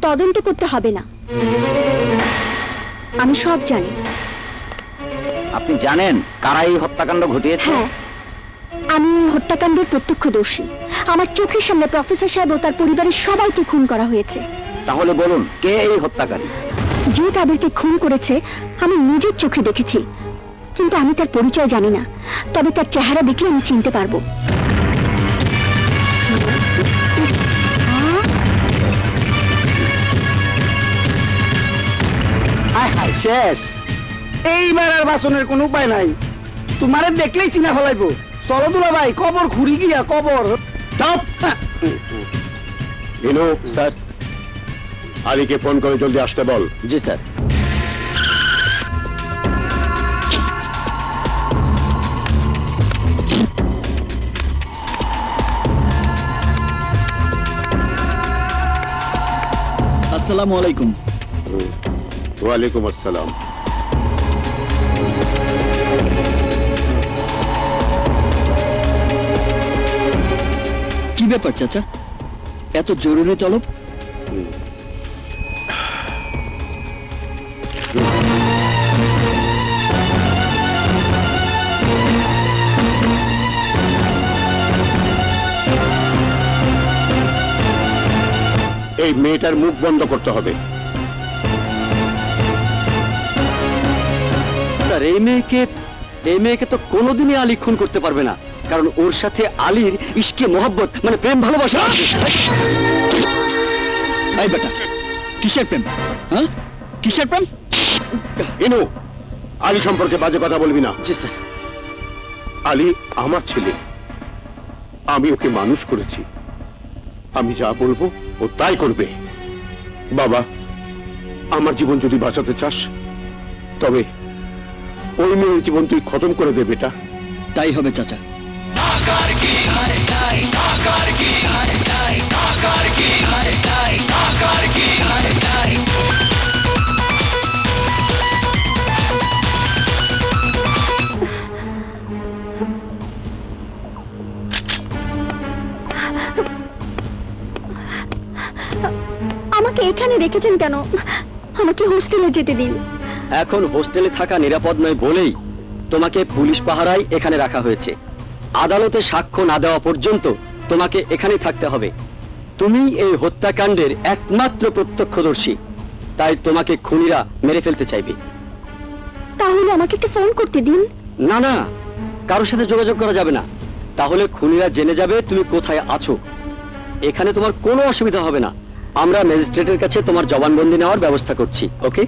তদন্ত করতে হবে না, আমি সব জানি। আপনি জানেন কারা এই হত্যাকাণ্ড ঘটিয়েছে? হ্যাঁ, আমি এই হত্যাকাণ্ডের প্রত্যক্ষদর্শী। আমার চোখের সামনে প্রফেসর সাহেব ও তার পরিবারের সবাইকে খুন করা হয়েছে। তাহলে বলুন, কে এই হত্যাকারী? যে তাদেরকে খুন করেছে আমি নিজের চোখে দেখেছি, কিন্তু আমি তার পরিচয় জানি না। তবে তার চেহারা দেখলে আমি চিনতে পারবো। শেষ, এইবার আর বাসনের কোনো উপায় নাই। তোমারে দেখলেই চিনা ফেলাইবো। চলো দুলা ভাই, কবর ঘুরি গিয়া কবর। স্যার, আলীকে ফোন করে জলদি আসতে বল। জি স্যার। আসসালামু আলাইকুম। ওয়ালাইকুম আসসালাম। কি ব্যাপার চাচা, এত জরুরি তলব? এই মেয়েটার মুখ বন্ধ করতে হবে। স্যার, এই মেয়েকে তো কোনোদিনই আলী খুন করতে পারবে না, কারণ ওর সাথে আলীর ইশকে মোহাব্বত মানে প্রেম ভালোবাসা আছে। এই বেটা, কিসের প্রেম? হ্যাঁ, কিসের প্রেম? ইনু, আলী সম্পর্কে বাজে কথা বলবি না। জি স্যার। আলী আমার ছেলে, আমি ওকে মানুষ করেছি। আমি যা বলবো ও তাই করবে। বাবা, আমার জীবন যদি বাঁচাতে চাস তবে ওই মেয়ের জীবন তুই খতম করে দে বেটা। তাই হবে চাচা। আমাকে এখানে রেখেছেন কেন? আমাকে হোস্টেলে যেতে দিন। এখন হোস্টেলে থাকা নিরাপদ নয় বলেই তোমাকে পুলিশ পাহারায় এখানে রাখা হয়েছে। আদালতে সাক্ষ্য না দেওয়া পর্যন্ত তোমাকে এখানেই থাকতে হবে। তুমি এই হত্যাকাণ্ডের একমাত্র প্রত্যক্ষদর্শী, তাই তোমাকে খুনিরা মেরে ফেলতে চাইবে। তাহলে আমাকে একটা ফোন করতে দিন। না না, কারোর সাথে যোগাযোগ করা যাবে না, তাহলে খুনিরা জেনে যাবে তুমি কোথায় আছো। এখানে তোমার কোনো অসুবিধা হবে না। আমরা ম্যাজিস্ট্রেটের কাছে তোমার জবানবন্দি নেওয়ার ব্যবস্থা করছি। ওকে?